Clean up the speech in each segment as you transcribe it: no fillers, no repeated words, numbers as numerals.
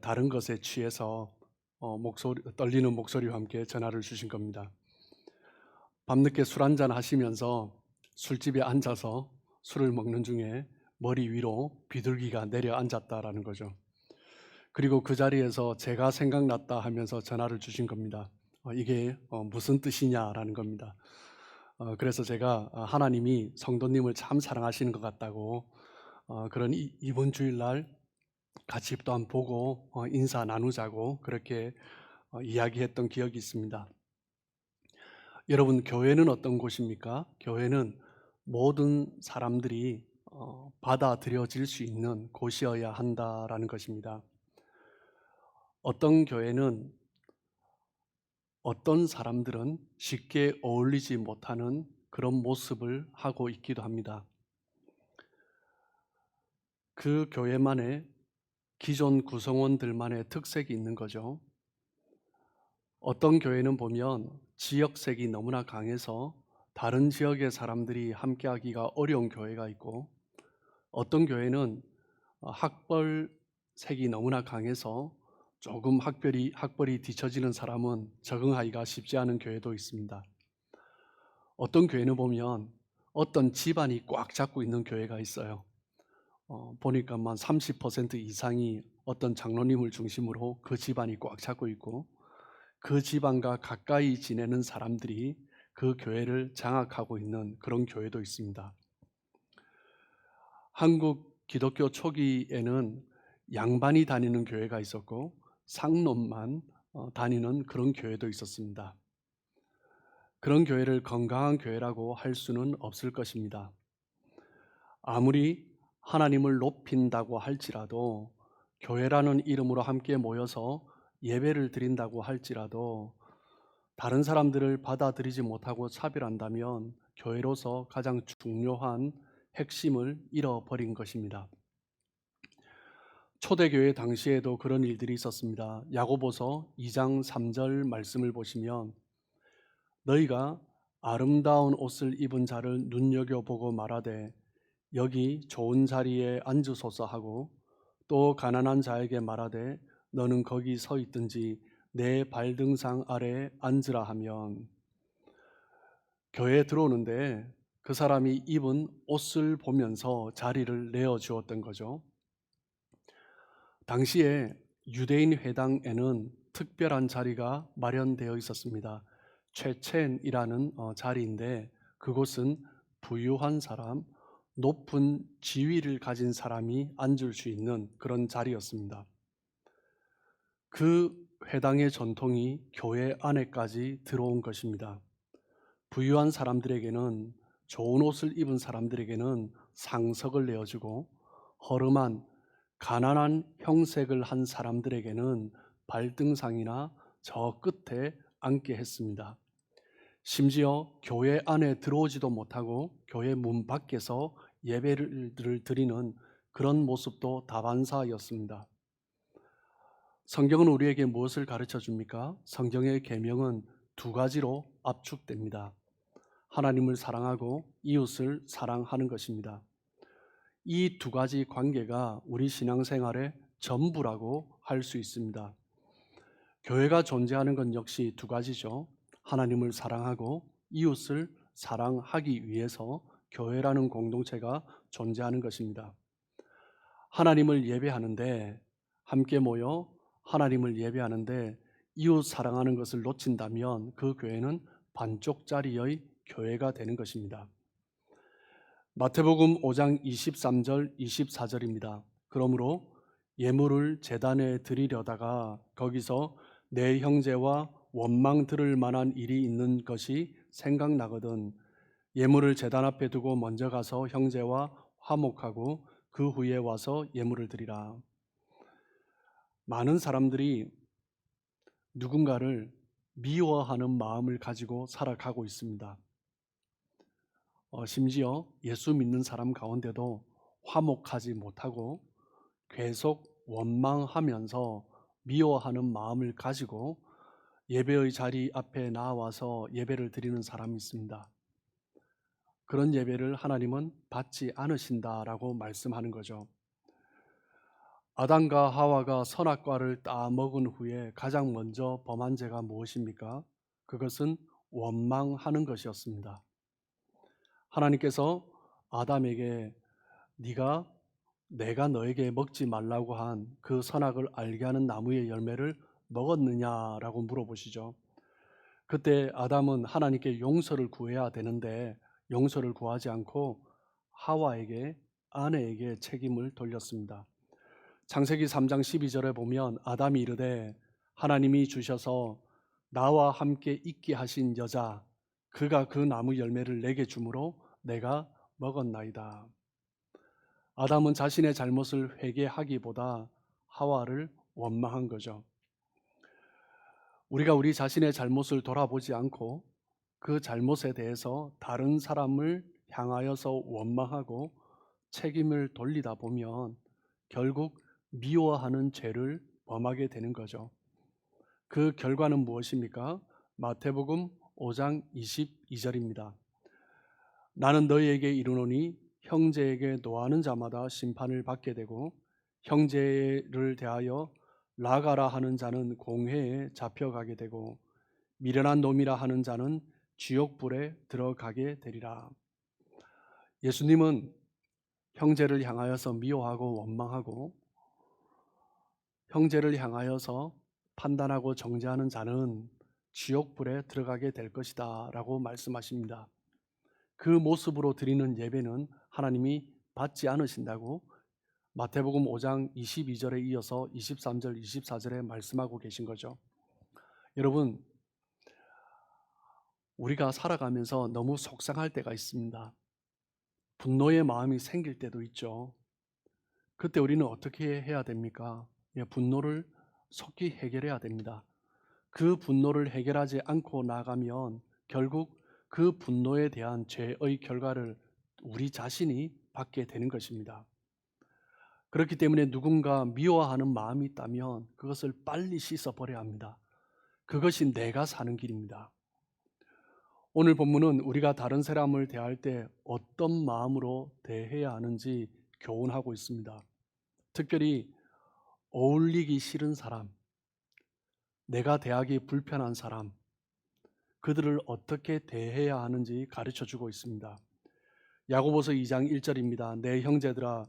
다른 것에 취해서 떨리는 목소리와 함께 전화를 주신 겁니다. 밤늦게 술 한잔 하시면서 술집에 앉아서 술을 먹는 중에 머리 위로 비둘기가 내려앉았다라는 거죠. 그리고 그 자리에서 제가 생각났다 하면서 전화를 주신 겁니다. 이게 무슨 뜻이냐라는 겁니다. 그래서 제가 하나님이 성도님을 참 사랑하시는 것 같다고, 그런 이번 주일날 같이 또 한번 보고 인사 나누자고 그렇게 이야기했던 기억이 있습니다. 여러분, 교회는 어떤 곳입니까? 교회는 모든 사람들이 받아들여질 수 있는 곳이어야 한다라는 것입니다. 어떤 교회는 어떤 사람들은 쉽게 어울리지 못하는 그런 모습을 하고 있기도 합니다. 그 교회만의 기존 구성원들만의 특색이 있는 거죠. 어떤 교회는 보면 지역색이 너무나 강해서 다른 지역의 사람들이 함께하기가 어려운 교회가 있고, 어떤 교회는 학벌색이 너무나 강해서 조금 학벌이 뒤처지는 사람은 적응하기가 쉽지 않은 교회도 있습니다. 어떤 교회는 보면 어떤 집안이 꽉 잡고 있는 교회가 있어요. 보니까 30% 이상이 어떤 장로님을 중심으로 그 집안이 꽉 잡고 있고, 그 집안과 가까이 지내는 사람들이 그 교회를 장악하고 있는 그런 교회도 있습니다. 한국 기독교 초기에는 양반이 다니는 교회가 있었고 상놈만 다니는 그런 교회도 있었습니다. 그런 교회를 건강한 교회라고 할 수는 없을 것입니다. 아무리 하나님을 높인다고 할지라도, 교회라는 이름으로 함께 모여서 예배를 드린다고 할지라도 다른 사람들을 받아들이지 못하고 차별한다면 교회로서 가장 중요한 핵심을 잃어버린 것입니다. 초대교회 당시에도 그런 일들이 있었습니다. 야고보서 2장 3절 말씀을 보시면, 너희가 아름다운 옷을 입은 자를 눈여겨보고 말하되 여기 좋은 자리에 앉으소서 하고, 또 가난한 자에게 말하되 너는 거기 서 있든지 내 발등상 아래에 앉으라 하면, 교회에 들어오는데 그 사람이 입은 옷을 보면서 자리를 내어주었던 거죠. 당시에 유대인 회당에는 특별한 자리가 마련되어 있었습니다. 최첸이라는 자리인데, 그곳은 부유한 사람, 높은 지위를 가진 사람이 앉을 수 있는 그런 자리였습니다. 그 회당의 전통이 교회 안에까지 들어온 것입니다. 부유한 사람들에게는, 좋은 옷을 입은 사람들에게는 상석을 내어주고, 허름한 가난한 형색을 한 사람들에게는 발등상이나 저 끝에 앉게 했습니다. 심지어 교회 안에 들어오지도 못하고 교회 문 밖에서 예배를 드리는 그런 모습도 다반사였습니다. 성경은 우리에게 무엇을 가르쳐 줍니까? 성경의 계명은 두 가지로 압축됩니다. 하나님을 사랑하고 이웃을 사랑하는 것입니다. 이 두 가지 관계가 우리 신앙생활의 전부라고 할 수 있습니다. 교회가 존재하는 건 역시 두 가지죠. 하나님을 사랑하고 이웃을 사랑하기 위해서 교회라는 공동체가 존재하는 것입니다. 하나님을 예배하는데, 함께 모여 하나님을 예배하는데 이웃 사랑하는 것을 놓친다면 그 교회는 반쪽짜리의 교회가 되는 것입니다. 마태복음 5장 23절 24절입니다. 그러므로 예물을 제단에 드리려다가 거기서 내 형제와 원망 들을 만한 일이 있는 것이 생각나거든 예물을 제단 앞에 두고 먼저 가서 형제와 화목하고 그 후에 와서 예물을 드리라. 많은 사람들이 누군가를 미워하는 마음을 가지고 살아가고 있습니다. 심지어 예수 믿는 사람 가운데도 화목하지 못하고 계속 원망하면서 미워하는 마음을 가지고 예배의 자리 앞에 나와서 예배를 드리는 사람이 있습니다. 그런 예배를 하나님은 받지 않으신다라고 말씀하는 거죠. 아담과 하와가 선악과를 따 먹은 후에 가장 먼저 범한 죄가 무엇입니까? 그것은 원망하는 것이었습니다. 하나님께서 아담에게 네가 내가 너에게 먹지 말라고 한 그 선악을 알게 하는 나무의 열매를 먹었느냐라고 물어보시죠. 그때 아담은 하나님께 용서를 구해야 되는데 용서를 구하지 않고 하와에게, 아내에게 책임을 돌렸습니다. 창세기 3장 12절에 보면 아담이 이르되 하나님이 주셔서 나와 함께 있게 하신 여자 그가 그 나무 열매를 내게 주므로 내가 먹었나이다. 아담은 자신의 잘못을 회개하기보다 하와를 원망한 거죠. 우리가 우리 자신의 잘못을 돌아보지 않고 그 잘못에 대해서 다른 사람을 향하여서 원망하고 책임을 돌리다 보면 결국 미워하는 죄를 범하게 되는 거죠. 그 결과는 무엇입니까? 마태복음 5장 22절입니다. 나는 너희에게 이르노니 형제에게 노하는 자마다 심판을 받게 되고 형제를 대하여 나가라 하는 자는 공회에 잡혀가게 되고 미련한 놈이라 하는 자는 지옥불에 들어가게 되리라. 예수님은 형제를 향하여서 미워하고 원망하고 형제를 향하여서 판단하고 정죄하는 자는 지옥불에 들어가게 될 것이다 라고 말씀하십니다. 그 모습으로 드리는 예배는 하나님이 받지 않으신다고 마태복음 5장 22절에 이어서 23절, 24절에 말씀하고 계신 거죠. 여러분, 우리가 살아가면서 너무 속상할 때가 있습니다. 분노의 마음이 생길 때도 있죠. 그때 우리는 어떻게 해야 됩니까? 분노를 속히 해결해야 됩니다. 그 분노를 해결하지 않고 나가면 결국 그 분노에 대한 죄의 결과를 우리 자신이 받게 되는 것입니다. 그렇기 때문에 누군가 미워하는 마음이 있다면 그것을 빨리 씻어버려야 합니다. 그것이 내가 사는 길입니다. 오늘 본문은 우리가 다른 사람을 대할 때 어떤 마음으로 대해야 하는지 교훈하고 있습니다. 특별히 어울리기 싫은 사람, 내가 대하기 불편한 사람, 그들을 어떻게 대해야 하는지 가르쳐 주고 있습니다. 야고보서 2장 1절입니다. 내 형제들아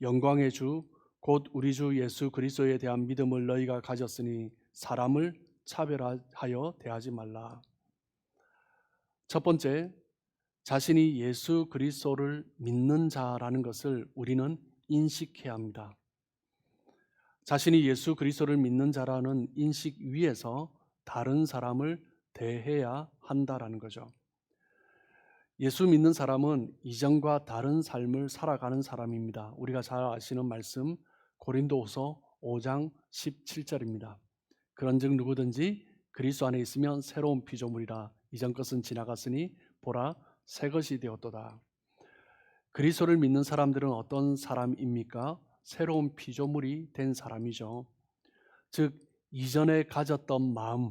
영광의 주 곧 우리 주 예수 그리스도에 대한 믿음을 너희가 가졌으니 사람을 차별하여 대하지 말라. 첫 번째, 자신이 예수 그리스도를 믿는 자라는 것을 우리는 인식해야 합니다. 자신이 예수 그리스도를 믿는 자라는 인식 위에서 다른 사람을 대해야 한다라는 거죠. 예수 믿는 사람은 이전과 다른 삶을 살아가는 사람입니다. 우리가 잘 아시는 말씀 고린도후서 5장 17절입니다. 그런즉 누구든지 그리스도 안에 있으면 새로운 피조물이라 이전 것은 지나갔으니 보라 새 것이 되었도다. 그리스도를 믿는 사람들은 어떤 사람입니까? 새로운 피조물이 된 사람이죠. 즉 이전에 가졌던 마음,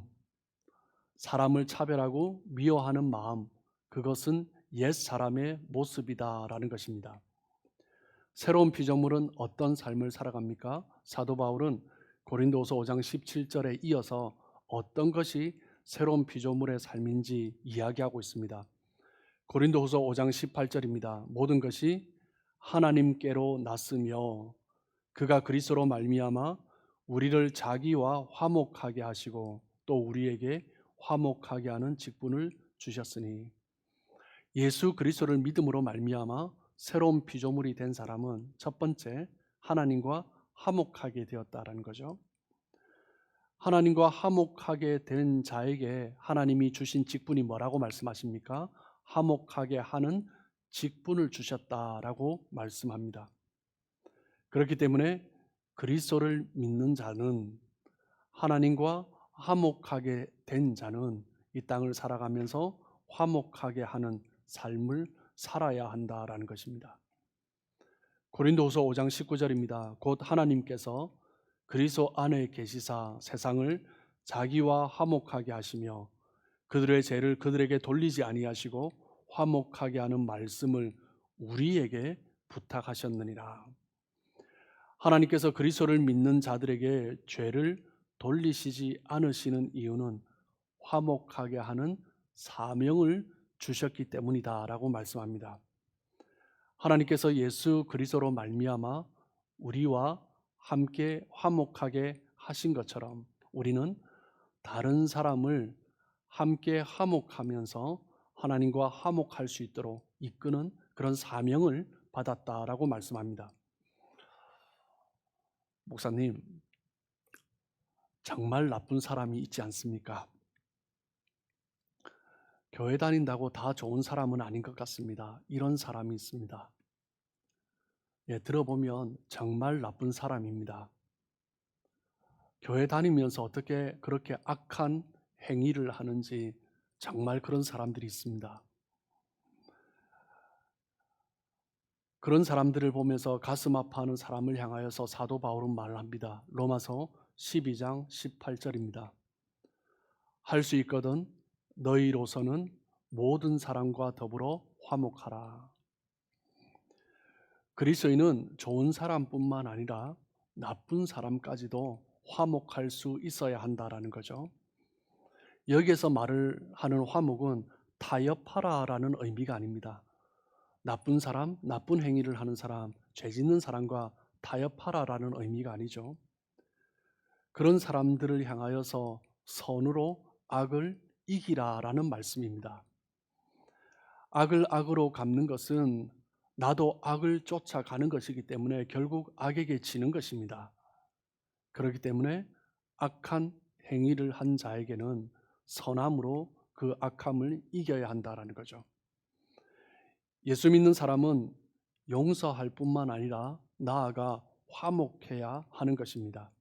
사람을 차별하고 미워하는 마음, 그것은 옛 사람의 모습이다라는 것입니다. 새로운 피조물은 어떤 삶을 살아갑니까? 사도 바울은 고린도후서 5장 17절에 이어서 어떤 것이 새로운 피조물의 삶인지 이야기하고 있습니다. 고린도후서 5장 18절입니다. 모든 것이 하나님께로 났으며 그가 그리스도로 말미암아 우리를 자기와 화목하게 하시고 또 우리에게 화목하게 하는 직분을 주셨으니 예수 그리스도를 믿음으로 말미암아 새로운 피조물이 된 사람은 첫 번째 하나님과 화목하게 되었다라는 거죠. 하나님과 화목하게 된 자에게 하나님이 주신 직분이 뭐라고 말씀하십니까? 화목하게 하는 직분을 주셨다라고 말씀합니다. 그렇기 때문에 그리스도를 믿는 자는 하나님과 화목하게 된 자는 이 땅을 살아가면서 화목하게 하는 삶을 살아야 한다라는 것입니다. 고린도후서 5장 19절입니다. 곧 하나님께서 그리스도 안에 계시사 세상을 자기와 화목하게 하시며 그들의 죄를 그들에게 돌리지 아니하시고 화목하게 하는 말씀을 우리에게 부탁하셨느니라. 하나님께서 그리스도를 믿는 자들에게 죄를 돌리시지 않으시는 이유는 화목하게 하는 사명을 주셨기 때문이다라고 말씀합니다. 하나님께서 예수 그리스도로 말미암아 우리와 함께 화목하게 하신 것처럼 우리는 다른 사람을 함께 화목하면서 하나님과 화목할 수 있도록 이끄는 그런 사명을 받았다라고 말씀합니다. 목사님, 정말 나쁜 사람이 있지 않습니까? 교회 다닌다고 다 좋은 사람은 아닌 것 같습니다. 이런 사람이 있습니다. 예, 들어보면 정말 나쁜 사람입니다. 교회 다니면서 어떻게 그렇게 악한 행위를 하는지 정말 그런 사람들이 있습니다. 그런 사람들을 보면서 가슴 아파하는 사람을 향하여서 사도 바울은 말을 합니다. 로마서 12장 18절입니다. 할 수 있거든 너희로서는 모든 사람과 더불어 화목하라. 그리스도인은 좋은 사람뿐만 아니라 나쁜 사람까지도 화목할 수 있어야 한다라는 거죠. 여기에서 말을 하는 화목은 타협하라라는 의미가 아닙니다. 나쁜 사람, 나쁜 행위를 하는 사람, 죄 짓는 사람과 타협하라라는 의미가 아니죠. 그런 사람들을 향하여서 선으로 악을 이기라라는 말씀입니다. 악을 악으로 갚는 것은 나도 악을 쫓아가는 것이기 때문에 결국 악에게 지는 것입니다. 그렇기 때문에 악한 행위를 한 자에게는 선함으로 그 악함을 이겨야 한다라는 거죠. 예수 믿는 사람은 용서할 뿐만 아니라 나아가 화목해야 하는 것입니다.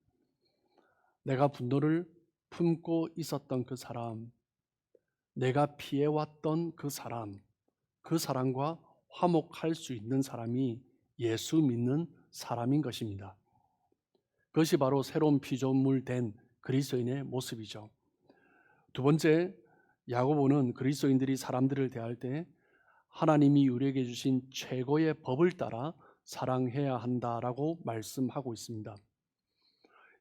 내가 분노를 품고 있었던 그 사람, 내가 피해왔던 그 사람과 화목할 수 있는 사람이 예수 믿는 사람인 것입니다. 그것이 바로 새로운 피조물 된 그리스도인의 모습이죠. 두 번째, 야고보는 그리스도인들이 사람들을 대할 때 하나님이 우리에게 주신 최고의 법을 따라 사랑해야 한다라고 말씀하고 있습니다.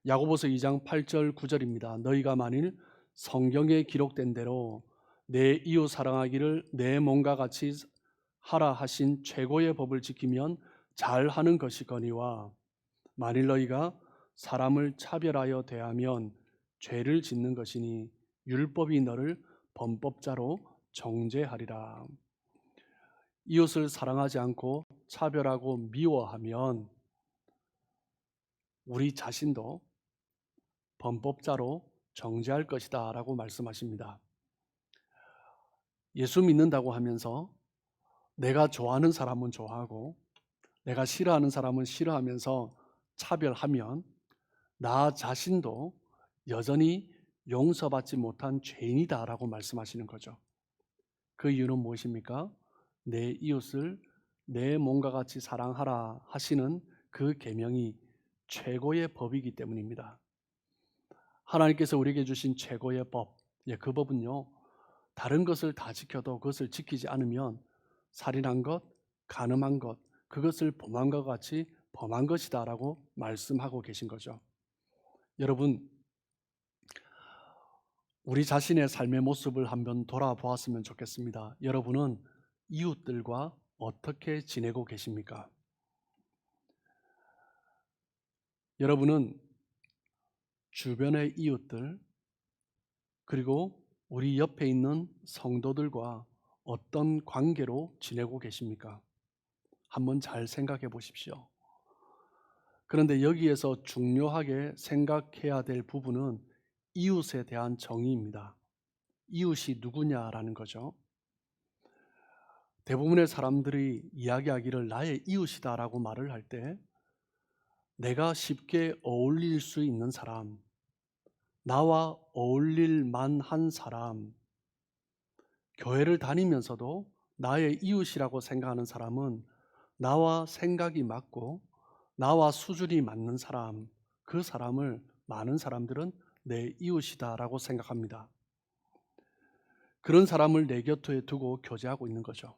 야고보서 2장 8절 9절입니다. 너희가 만일 성경에 기록된 대로 내 이웃 사랑하기를 내 몸과 같이 하라 하신 최고의 법을 지키면 잘하는 것이거니와 만일 너희가 사람을 차별하여 대하면 죄를 짓는 것이니 율법이 너를 범법자로 정죄하리라. 이웃을 사랑하지 않고 차별하고 미워하면 우리 자신도 범법자로 정죄할 것이다 라고 말씀하십니다. 예수 믿는다고 하면서 내가 좋아하는 사람은 좋아하고 내가 싫어하는 사람은 싫어하면서 차별하면 나 자신도 여전히 용서받지 못한 죄인이다 라고 말씀하시는 거죠. 그 이유는 무엇입니까? 내 이웃을 내 몸과 같이 사랑하라 하시는 그 계명이 최고의 법이기 때문입니다. 하나님께서 우리에게 주신 최고의 법, 그 법은요, 다른 것을 다 지켜도 그것을 지키지 않으면 살인한 것, 간음한 것, 그것을 범한 것 같이 범한 것이다 라고 말씀하고 계신 거죠. 여러분, 우리 자신의 삶의 모습을 한번 돌아보았으면 좋겠습니다. 여러분은 이웃들과 어떻게 지내고 계십니까? 여러분은 주변의 이웃들, 그리고 우리 옆에 있는 성도들과 어떤 관계로 지내고 계십니까? 한번 잘 생각해 보십시오. 그런데 여기에서 중요하게 생각해야 될 부분은 이웃에 대한 정의입니다. 이웃이 누구냐라는 거죠. 대부분의 사람들이 이야기하기를 나의 이웃이다라고 말을 할 때 내가 쉽게 어울릴 수 있는 사람, 나와 어울릴 만한 사람, 교회를 다니면서도 나의 이웃이라고 생각하는 사람은 나와 생각이 맞고 나와 수준이 맞는 사람, 그 사람을 많은 사람들은 내 이웃이다라고 생각합니다. 그런 사람을 내 곁에 두고 교제하고 있는 거죠.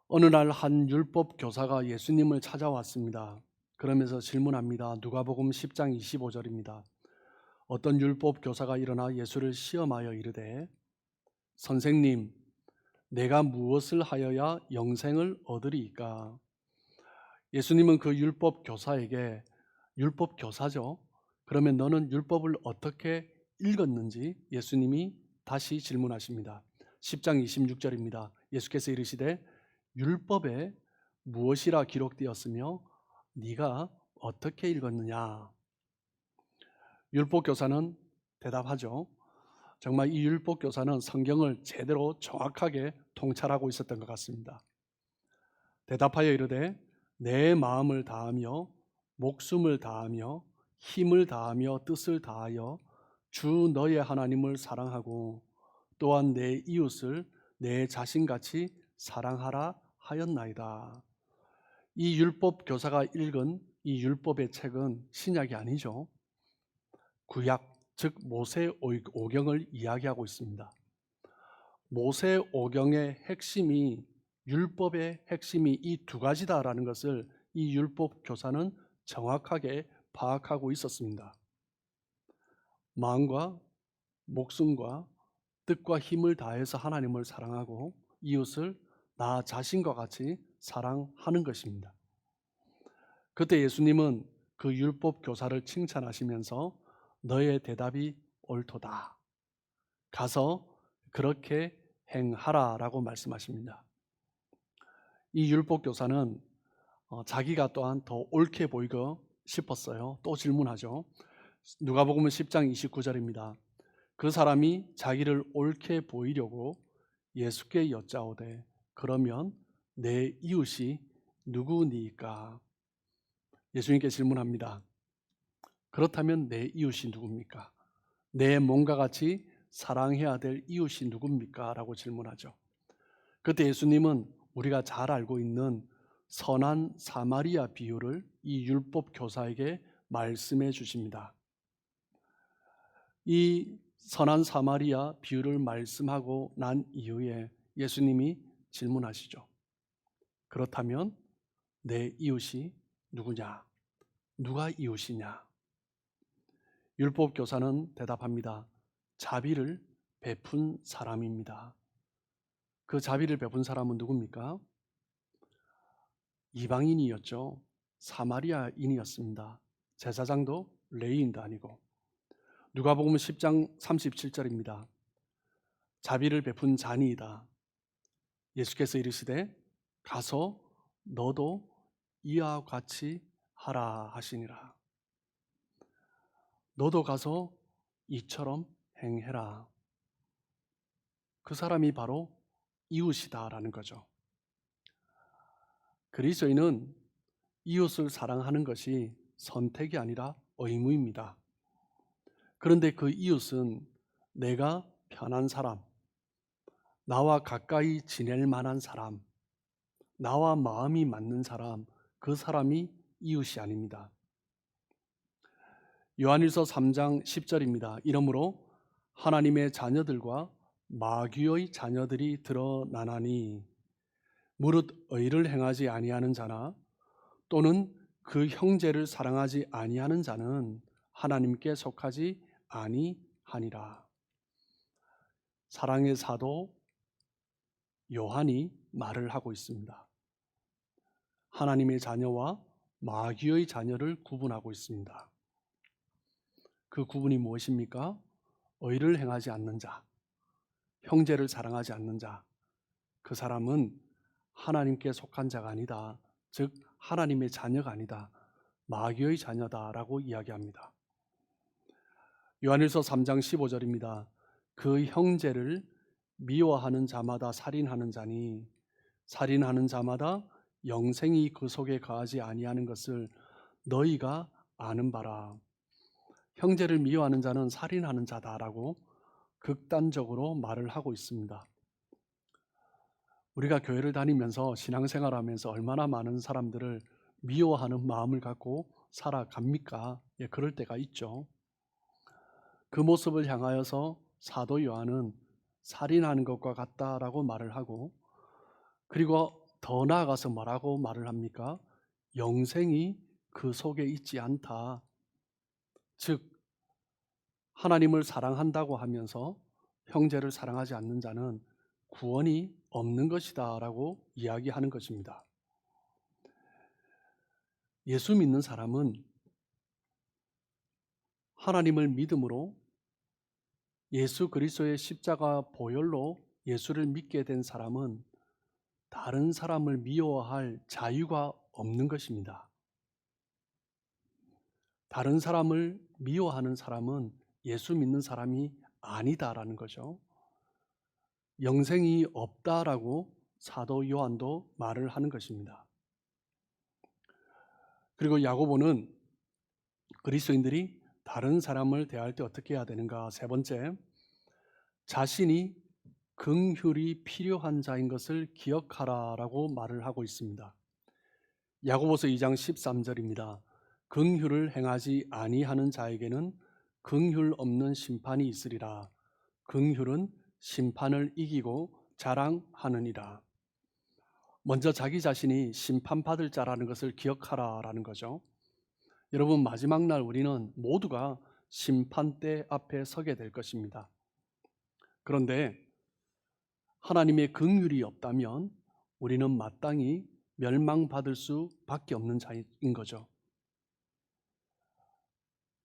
어느 날 한 율법 교사가 예수님을 찾아왔습니다. 그러면서 질문합니다. 누가복음 10장 25절입니다. 어떤 율법 교사가 일어나 예수를 시험하여 이르되 선생님, 내가 무엇을 하여야 영생을 얻으리이까? 예수님은 그 율법 교사에게, 율법 교사죠. 그러면 너는 율법을 어떻게 읽었는지 예수님이 다시 질문하십니다. 10장 26절입니다. 예수께서 이르시되 율법에 무엇이라 기록되었으며 네가 어떻게 읽었느냐? 율법 교사는 대답하죠. 정말 이 율법 교사는 성경을 제대로 정확하게 통찰하고 있었던 것 같습니다. 대답하여 이르되 내 마음을 다하며 목숨을 다하며 힘을 다하며 뜻을 다하여 주 너의 하나님을 사랑하고 또한 내 이웃을 내 자신같이 사랑하라 하였나이다. 이 율법 교사가 읽은 이 율법의 책은 신약이 아니죠. 구약, 즉 모세 오경을 이야기하고 있습니다. 모세 오경의 핵심이, 율법의 핵심이 이 두 가지다라는 것을 이 율법 교사는 정확하게 파악하고 있었습니다. 마음과 목숨과 뜻과 힘을 다해서 하나님을 사랑하고 이웃을 나 자신과 같이 사랑하는 것입니다. 그때 예수님은 그 율법 교사를 칭찬하시면서 너의 대답이 옳도다. 가서 그렇게 행하라 라고 말씀하십니다. 이 율법 교사는 자기가 또한 더 옳게 보이고 싶었어요. 또 질문하죠. 누가복음 10장 29절입니다. 그 사람이 자기를 옳게 보이려고 예수께 여짜오되 그러면 내 이웃이 누구니까? 예수님께 질문합니다. 그렇다면 내 이웃이 누굽니까? 내 몸과 같이 사랑해야 될 이웃이 누굽니까? 라고 질문하죠. 그때 예수님은 우리가 잘 알고 있는 선한 사마리아 비유를 이 율법 교사에게 말씀해 주십니다. 이 선한 사마리아 비유를 말씀하고 난 이후에 예수님이 질문하시죠. 그렇다면 내 이웃이 누구냐? 누가 이웃이냐? 율법 교사는 대답합니다. 자비를 베푼 사람입니다. 그 자비를 베푼 사람은 누굽니까? 이방인이었죠. 사마리아인이었습니다. 제사장도 레위인도 아니고. 누가복음 10장 37절입니다. 자비를 베푼 자니이다. 예수께서 이르시되 가서 너도 이와 같이 하라 하시니라. 너도 가서 이처럼 행해라. 그 사람이 바로 이웃이다라는 거죠. 그리스도인은 이웃을 사랑하는 것이 선택이 아니라 의무입니다. 그런데 그 이웃은 내가 편한 사람, 나와 가까이 지낼 만한 사람, 나와 마음이 맞는 사람, 그 사람이 이웃이 아닙니다. 요한일서 3장 10절입니다. 이러므로 하나님의 자녀들과 마귀의 자녀들이 드러나나니 무릇 의를 행하지 아니하는 자나 또는 그 형제를 사랑하지 아니하는 자는 하나님께 속하지 아니하니라. 사랑의 사도 요한이 말을 하고 있습니다. 하나님의 자녀와 마귀의 자녀를 구분하고 있습니다. 그 구분이 무엇입니까? 의를 행하지 않는 자, 형제를 사랑하지 않는 자, 그 사람은 하나님께 속한 자가 아니다. 즉 하나님의 자녀가 아니다. 마귀의 자녀다라고 이야기합니다. 요한일서 3장 15절입니다. 그 형제를 미워하는 자마다 살인하는 자니 살인하는 자마다 영생이 그 속에 거하지 아니하는 것을 너희가 아는 바라. 형제를 미워하는 자는 살인하는 자다라고 극단적으로 말을 하고 있습니다. 우리가 교회를 다니면서 신앙생활하면서 얼마나 많은 사람들을 미워하는 마음을 갖고 살아갑니까? 예, 그럴 때가 있죠. 그 모습을 향하여서 사도 요한은 살인하는 것과 같다라고 말을 하고, 그리고 더 나아가서 뭐라고 말을 합니까? 영생이 그 속에 있지 않다. 즉 하나님을 사랑한다고 하면서 형제를 사랑하지 않는 자는 구원이 없는 것이다 라고 이야기하는 것입니다. 예수 믿는 사람은 하나님을 믿음으로 예수 그리스도의 십자가 보혈로 예수를 믿게 된 사람은 다른 사람을 미워할 자유가 없는 것입니다. 다른 사람을 미워하는 사람은 예수 믿는 사람이 아니다라는 거죠. 영생이 없다라고 사도 요한도 말을 하는 것입니다. 그리고 야고보는 그리스도인들이 다른 사람을 대할 때 어떻게 해야 되는가? 세 번째, 자신이 긍휼이 필요한 자인 것을 기억하라라고 말을 하고 있습니다. 야고보서 2장 13절입니다. 긍휼을 행하지 아니하는 자에게는 긍휼 없는 심판이 있으리라. 긍휼은 심판을 이기고 자랑하느니라. 먼저 자기 자신이 심판받을 자라는 것을 기억하라라는 거죠. 여러분, 마지막 날 우리는 모두가 심판대 앞에 서게 될 것입니다. 그런데 하나님의 긍휼이 없다면 우리는 마땅히 멸망받을 수밖에 없는 자인 거죠.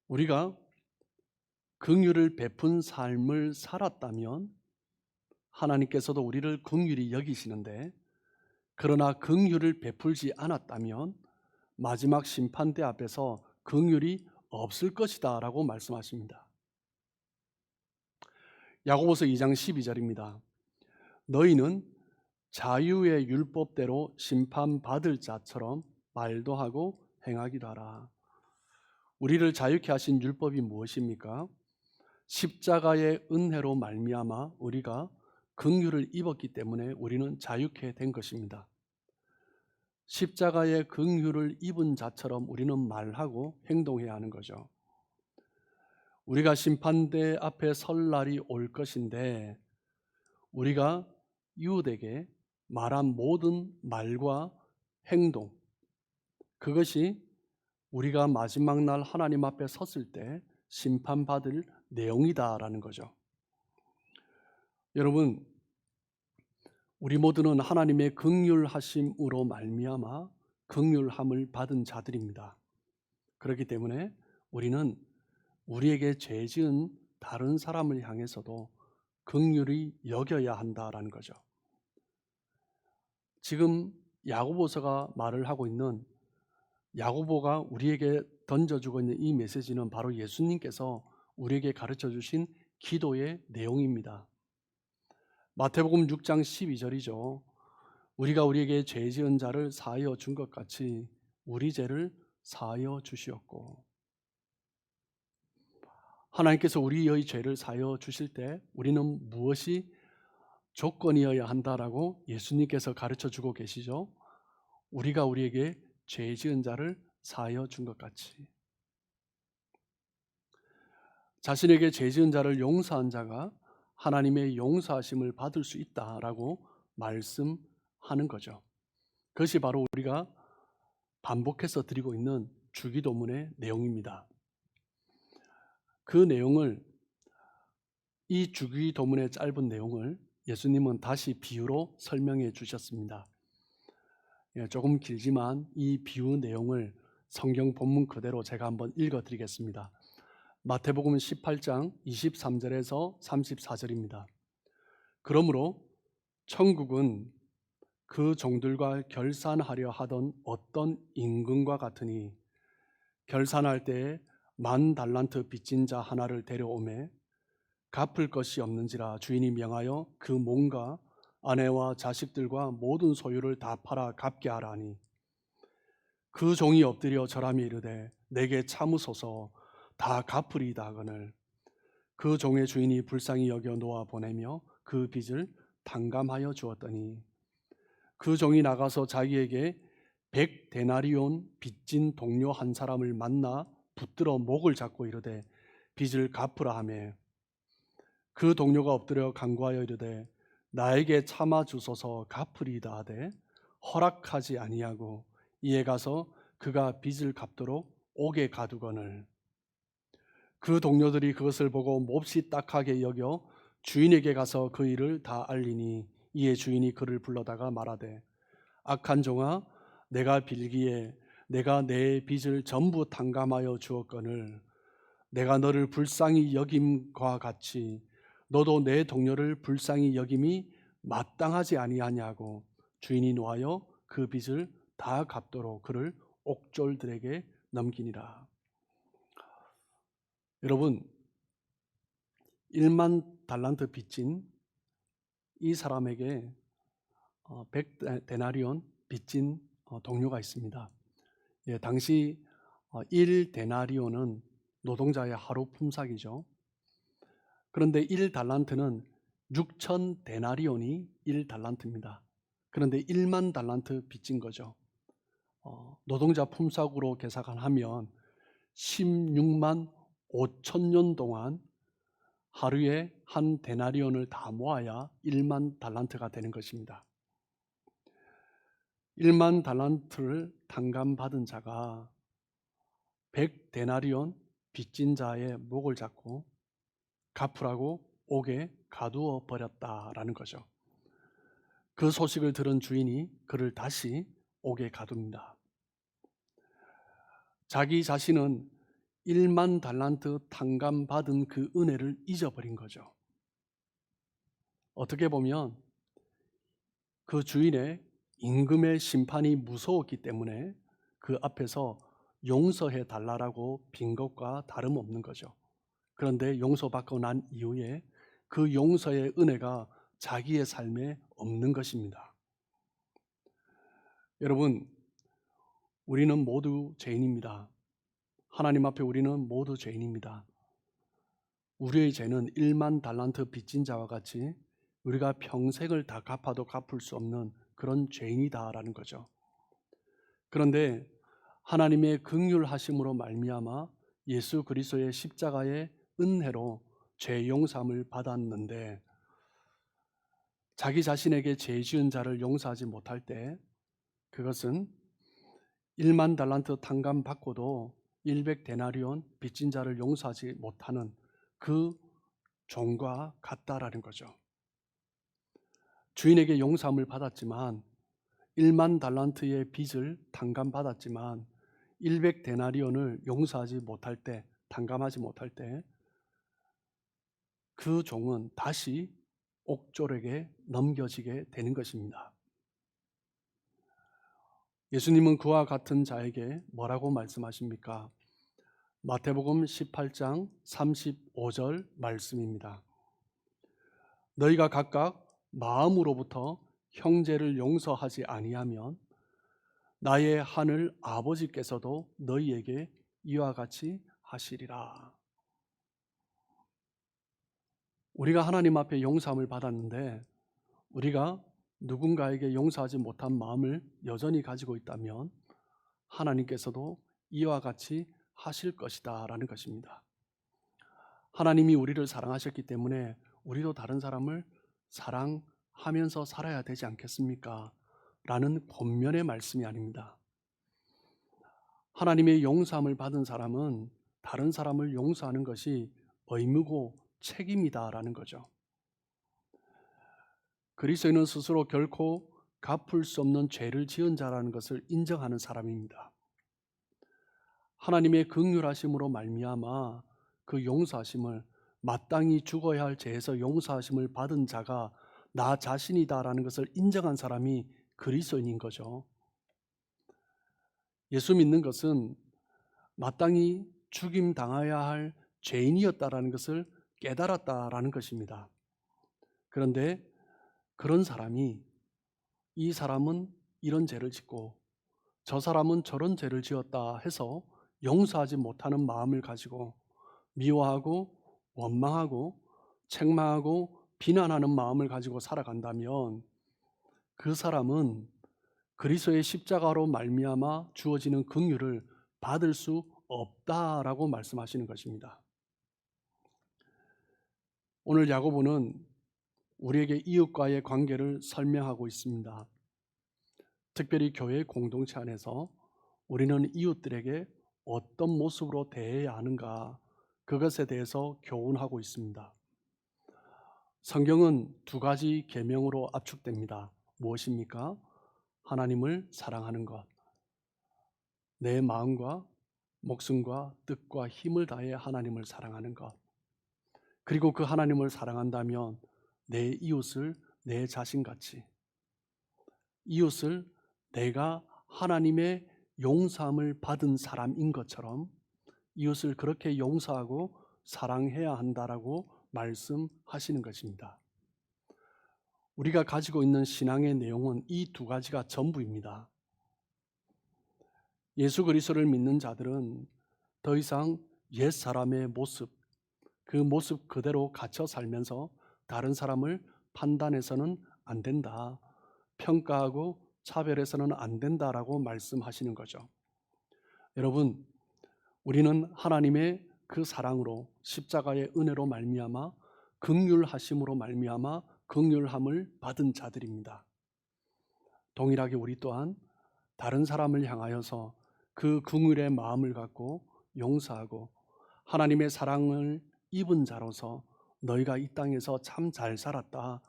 우리가 긍휼을 베푼 삶을 살았다면 하나님께서도 우리를 긍휼히 여기시는데, 그러나 긍휼을 베풀지 않았다면 마지막 심판대 앞에서 긍휼이 없을 것이다 라고 말씀하십니다. 야고보서 2장 12절입니다. 너희는 자유의 율법대로 심판받을 자처럼 말도 하고 행하기도 하라. 우리를 자유케 하신 율법이 무엇입니까? 십자가의 은혜로 말미암아 우리가 긍휼을 입었기 때문에 우리는 자유케 된 것입니다. 십자가의 긍휼을 입은 자처럼 우리는 말하고 행동해야 하는 거죠. 우리가 심판대 앞에 설 날이 올 것인데, 우리가 유대에게 말한 모든 말과 행동, 그것이 우리가 마지막 날 하나님 앞에 섰을 때 심판받을 내용이다라는 거죠. 여러분, 우리 모두는 하나님의 긍휼하심으로 말미암아 긍휼함을 받은 자들입니다. 그렇기 때문에 우리는 우리에게 죄 지은 다른 사람을 향해서도 긍휼히 여겨야 한다라는 거죠. 지금 야고보서가 말을 하고 있는, 야고보가 우리에게 던져주고 있는 이 메시지는 바로 예수님께서 우리에게 가르쳐 주신 기도의 내용입니다. 마태복음 6장 12절이죠. 우리가 우리에게 죄 지은 자를 사하여 준 것 같이 우리 죄를 사하여 주시옵고. 하나님께서 우리의 죄를 사하여 주실 때 우리는 무엇이 조건이어야 한다라고 예수님께서 가르쳐 주고 계시죠. 우리가 우리에게 죄 지은 자를 사하여 준 것 같이. 자신에게 죄 지은 자를 용서한 자가 하나님의 용서하심을 받을 수 있다라고 말씀하는 거죠. 그것이 바로 우리가 반복해서 드리고 있는 주기도문의 내용입니다. 그 내용을, 이 주기도문의 짧은 내용을 예수님은 다시 비유로 설명해 주셨습니다. 조금 길지만 이 비유 내용을 성경 본문 그대로 제가 한번 읽어 드리겠습니다. 마태복음 18장 23절에서 34절입니다. 그러므로 천국은 그 종들과 결산하려 하던 어떤 임금과 같으니, 결산할 때에 10,000달란트 빚진 자 하나를 데려오매 갚을 것이 없는지라 주인이 명하여 그 몸과 아내와 자식들과 모든 소유를 다 팔아 갚게 하라니, 그 종이 엎드려 절하며 이르되 내게 참으소서 다 갚으리이다 하거늘 그 종의 주인이 불쌍히 여겨 놓아 보내며 그 빚을 탕감하여 주었더니, 그 종이 나가서 자기에게 100데나리온 빚진 동료 한 사람을 만나 붙들어 목을 잡고 이르되 빚을 갚으라 하며, 그 동료가 엎드려 간구하여 이르되 나에게 참아 주소서 갚으리이다 하되 허락하지 아니하고 이에 가서 그가 빚을 갚도록 옥에 가두거늘. 그 동료들이 그것을 보고 몹시 딱하게 여겨 주인에게 가서 그 일을 다 알리니 이에 주인이 그를 불러다가 말하되 악한 종아, 내가 빌기에 내가 내 빚을 전부 탕감하여 주었거늘 내가 너를 불쌍히 여김과 같이 너도 내 동료를 불쌍히 여김이 마땅하지 아니하냐고. 주인이 노하여 그 빚을 다 갚도록 그를 옥졸들에게 넘기니라. 여러분, 1만 달란트 빚진 이 사람에게 100데나리온 빚진 동료가 있습니다. 예, 당시 1데나리온은 노동자의 하루 품삯이죠. 그런데 1달란트는 6,000데나리온이 1달란트입니다. 그런데 1만 달란트 빚진 거죠. 노동자 품삯으로 계산하면 16만 5천 년 동안 하루에 한 데나리온을 다 모아야 1만 달란트가 되는 것입니다. 1만 달란트를 탕감받은 자가 100데나리온 빚진 자의 목을 잡고 갚으라고 옥에 가두어 버렸다라는 거죠. 그 소식을 들은 주인이 그를 다시 옥에 가둡니다. 자기 자신은 1만 달란트 탕감받은 그 은혜를 잊어버린 거죠. 어떻게 보면 그 주인의 임금의 심판이 무서웠기 때문에 그 앞에서 용서해 달라고 빈 것과 다름없는 거죠. 그런데 용서받고 난 이후에 그 용서의 은혜가 자기의 삶에 없는 것입니다. 여러분, 우리는 모두 죄인입니다. 하나님 앞에 우리는 모두 죄인입니다. 우리의 죄는 1만 달란트 빚진 자와 같이 우리가 평생을 다 갚아도 갚을 수 없는 그런 죄인이다라는 거죠. 그런데 하나님의 긍휼하심으로 말미암아 예수 그리스도의 십자가의 은혜로 죄 용서함을 받았는데 자기 자신에게 죄 지은 자를 용서하지 못할 때 그것은 1만 달란트 탕감 받고도 100데나리온 빚진 자를 용서하지 못하는 그 종과 같다라는 거죠. 주인에게 용서함을 받았지만 1만 달란트의 빚을 탕감받았지만 100데나리온을 용서하지 못할 때, 탕감하지 못할 때 그 종은 다시 옥졸에게 넘겨지게 되는 것입니다. 예수님은 그와 같은 자에게 뭐라고 말씀하십니까? 마태복음 18장 35절 말씀입니다. 너희가 각각 마음으로부터 형제를 용서하지 아니하면 나의 하늘 아버지께서도 너희에게 이와 같이 하시리라. 우리가 하나님 앞에 용서함을 받았는데 우리가 누군가에게 용서하지 못한 마음을 여전히 가지고 있다면 하나님께서도 이와 같이 하실 것이다 라는 것입니다. 하나님이 우리를 사랑하셨기 때문에 우리도 다른 사람을 사랑하면서 살아야 되지 않겠습니까? 라는 권면의 말씀이 아닙니다. 하나님의 용서함을 받은 사람은 다른 사람을 용서하는 것이 의무고 책임이다 라는 거죠. 그리스도인은 스스로 결코 갚을 수 없는 죄를 지은 자라는 것을 인정하는 사람입니다. 하나님의 긍휼하심으로 말미암아 그 용서하심을 마땅히 죽어야 할 죄에서 용서하심을 받은 자가 나 자신이다라는 것을 인정한 사람이 그리스도인인 거죠. 예수 믿는 것은 마땅히 죽임 당해야 할 죄인이었다라는 것을 깨달았다라는 것입니다. 그런데 그런 사람이 이 사람은 이런 죄를 짓고 저 사람은 저런 죄를 지었다 해서 용서하지 못하는 마음을 가지고 미워하고 원망하고 책망하고 비난하는 마음을 가지고 살아간다면 그 사람은 그리스도의 십자가로 말미암아 주어지는 긍휼을 받을 수 없다라고 말씀하시는 것입니다. 오늘 야고보는 우리에게 이웃과의 관계를 설명하고 있습니다. 특별히 교회 공동체 안에서 우리는 이웃들에게 어떤 모습으로 대해야 하는가, 그것에 대해서 교훈하고 있습니다. 성경은 두 가지 계명으로 압축됩니다. 무엇입니까? 하나님을 사랑하는 것, 내 마음과 목숨과 뜻과 힘을 다해 하나님을 사랑하는 것, 그리고 그 하나님을 사랑한다면 내 이웃을 내 자신같이, 이웃을 내가 하나님의 용서함을 받은 사람인 것처럼 이웃을 그렇게 용서하고 사랑해야 한다라고 말씀하시는 것입니다. 우리가 가지고 있는 신앙의 내용은 이 두 가지가 전부입니다. 예수 그리스도를 믿는 자들은 더 이상 옛 사람의 모습, 그 모습 그대로 갇혀 살면서 다른 사람을 판단해서는 안 된다, 평가하고 차별해서는 안 된다라고 말씀하시는 거죠. 여러분, 우리는 하나님의 그 사랑으로, 십자가의 은혜로 말미암아 긍휼하심으로 말미암아 긍휼함을 받은 자들입니다. 동일하게 우리 또한 다른 사람을 향하여서 그 긍휼의 마음을 갖고 용서하고 하나님의 사랑을 입은 자로서 너희가 이 땅에서 참 잘 살았다,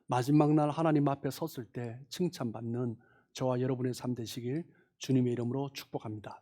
마지막 날 하나님 앞에 섰을 때 칭찬받는 저와 여러분의 삶 되시길 주님의 이름으로 축복합니다.